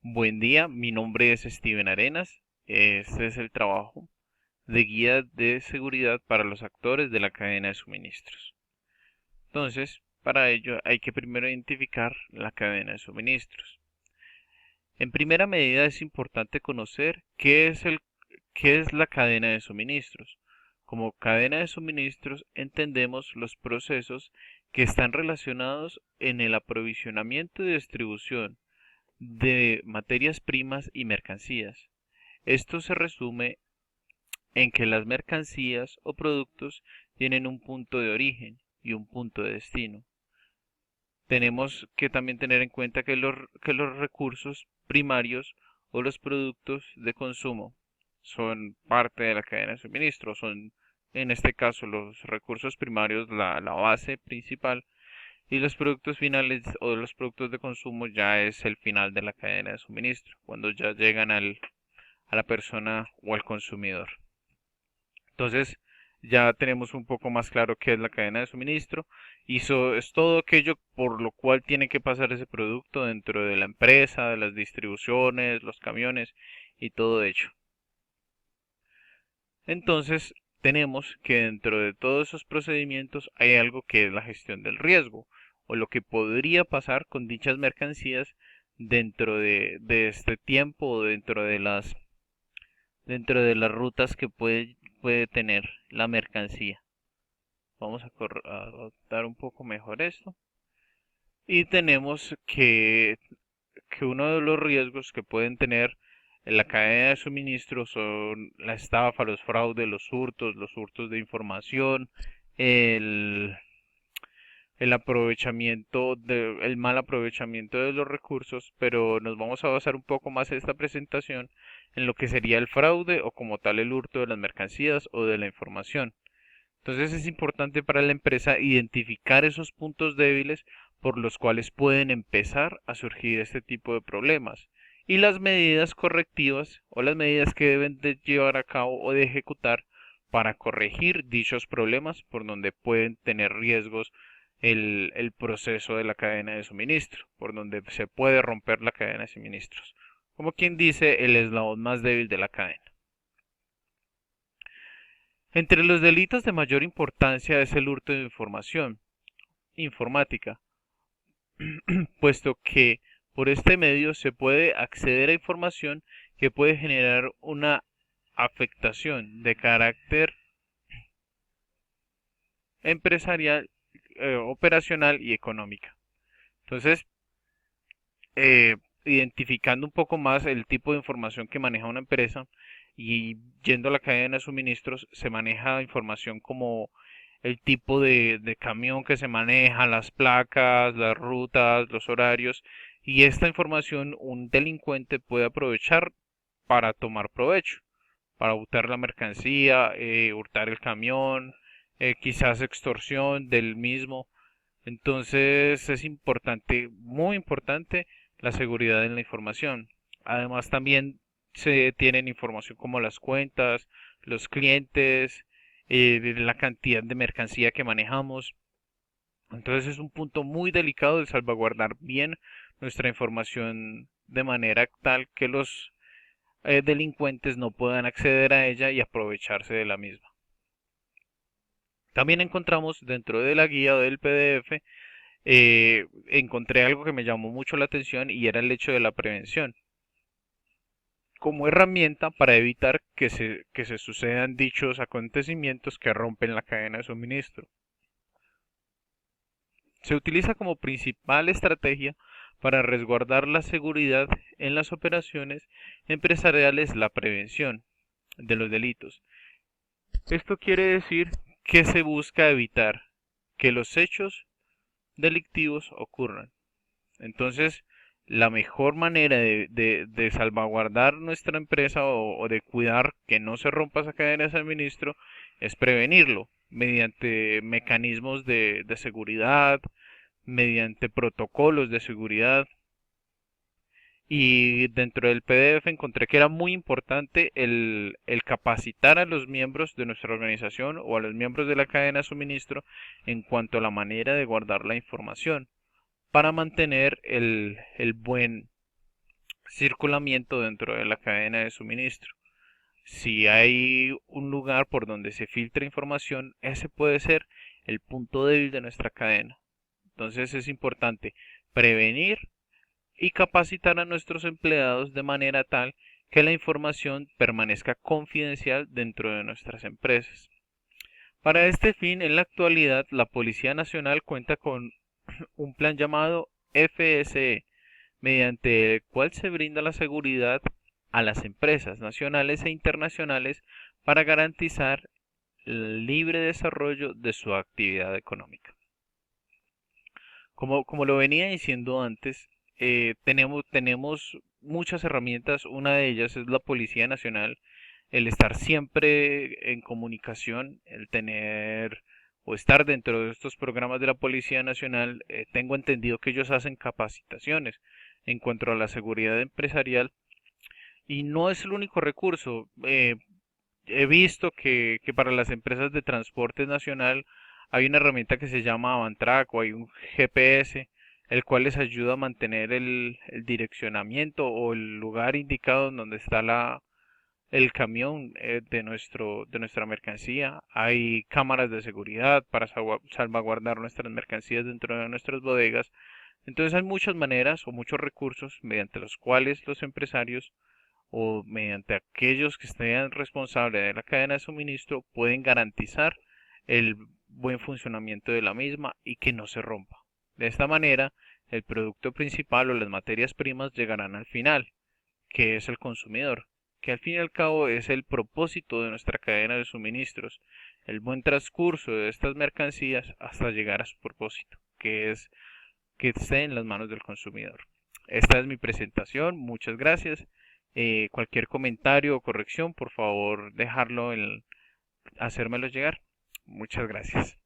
Buen día, mi nombre es Steven Arenas. Este es el trabajo de guía de seguridad para los actores de la cadena de suministros. Entonces, para ello hay que primero identificar la cadena de suministros. En primera medida es importante conocer qué es la cadena de suministros. Como cadena de suministros entendemos los procesos que están relacionados en el aprovisionamiento y distribución de materias primas y mercancías. Esto se resume en que las mercancías o productos tienen un punto de origen y un punto de destino. Tenemos que también tener en cuenta que los recursos primarios o los productos de consumo son parte de la cadena de suministro, son en este caso los recursos primarios la base principal y los productos finales o los productos de consumo ya es el final de la cadena de suministro, cuando ya llegan a la persona o al consumidor. Entonces, ya tenemos un poco más claro qué es la cadena de suministro y eso es todo aquello por lo cual tiene que pasar ese producto dentro de la empresa, de las distribuciones, los camiones y todo ello. Entonces, tenemos que dentro de todos esos procedimientos hay algo que es la gestión del riesgo o lo que podría pasar con dichas mercancías dentro de este tiempo o dentro de las rutas que puede tener la mercancía. Vamos a adaptar un poco mejor esto. Y tenemos que uno de los riesgos que pueden tener en la cadena de suministro son la estafa, los fraudes, los hurtos de información, el, el mal aprovechamiento de los recursos, pero nos vamos a basar un poco más en esta presentación en lo que sería el fraude o como tal el hurto de las mercancías o de la información. Entonces es importante para la empresa identificar esos puntos débiles por los cuales pueden empezar a surgir este tipo de problemas y las medidas correctivas o las medidas que deben de llevar a cabo o de ejecutar para corregir dichos problemas por donde pueden tener riesgos el proceso de la cadena de suministro, por donde se puede romper la cadena de suministros. Como quien dice, el eslabón más débil de la cadena. Entre los delitos de mayor importancia es el hurto de información informática, puesto que por este medio se puede acceder a información que puede generar una afectación de carácter empresarial, operacional y económica. Entonces, eh, identificando un poco más el tipo de información que maneja una empresa y yendo a la cadena de suministros, se maneja información como el tipo de camión que se maneja, las placas, las rutas, los horarios, y esta información un delincuente puede aprovechar para tomar provecho, para hurtar la mercancía, hurtar el camión, quizás extorsión del mismo. Entonces es importante, muy importante, la seguridad en la información. Además también se tienen información como las cuentas, los clientes, la cantidad de mercancía que manejamos. Entonces es un punto muy delicado de salvaguardar bien nuestra información de manera tal que los delincuentes no puedan acceder a ella y aprovecharse de la misma. También encontramos dentro de la guía o del PDF, encontré algo que me llamó mucho la atención y era el hecho de la prevención como herramienta para evitar que se sucedan dichos acontecimientos que rompen la cadena de suministro. Se utiliza como principal estrategia para resguardar la seguridad en las operaciones empresariales la prevención de los delitos. Esto quiere decir que se busca evitar que los hechos delictivos ocurran. Entonces, la mejor manera de salvaguardar nuestra empresa o de cuidar que no se rompa esa cadena de suministro es prevenirlo mediante mecanismos de seguridad, mediante protocolos de seguridad. Y dentro del PDF encontré que era muy importante el capacitar a los miembros de nuestra organización o a los miembros de la cadena de suministro en cuanto a la manera de guardar la información para mantener el buen circulamiento dentro de la cadena de suministro. Si hay un lugar por donde se filtra información, ese puede ser el punto débil de nuestra cadena. Entonces es importante prevenir y capacitar a nuestros empleados de manera tal que la información permanezca confidencial dentro de nuestras empresas. Para este fin, en la actualidad, la Policía Nacional cuenta con un plan llamado FSE, mediante el cual se brinda la seguridad a las empresas nacionales e internacionales para garantizar el libre desarrollo de su actividad económica. Como lo venía diciendo antes, tenemos muchas herramientas. Una de ellas es la Policía Nacional, el estar siempre en comunicación, el tener o estar dentro de estos programas de la Policía Nacional. Tengo entendido que ellos hacen capacitaciones en cuanto a la seguridad empresarial y no es el único recurso. He visto que para las empresas de transporte nacional hay una herramienta que se llama Avantrack o hay un GPS, el cual les ayuda a mantener el direccionamiento o el lugar indicado en donde está el camión de nuestra mercancía. Hay cámaras de seguridad para salvaguardar nuestras mercancías dentro de nuestras bodegas. Entonces hay muchas maneras o muchos recursos mediante los cuales los empresarios o mediante aquellos que estén responsables de la cadena de suministro pueden garantizar el buen funcionamiento de la misma y que no se rompa. De esta manera, el producto principal o las materias primas llegarán al final, que es el consumidor, que al fin y al cabo es el propósito de nuestra cadena de suministros, el buen transcurso de estas mercancías hasta llegar a su propósito, que es que esté en las manos del consumidor. Esta es mi presentación, muchas gracias. Cualquier comentario o corrección, por favor, dejarlo en hacérmelo llegar. Muchas gracias.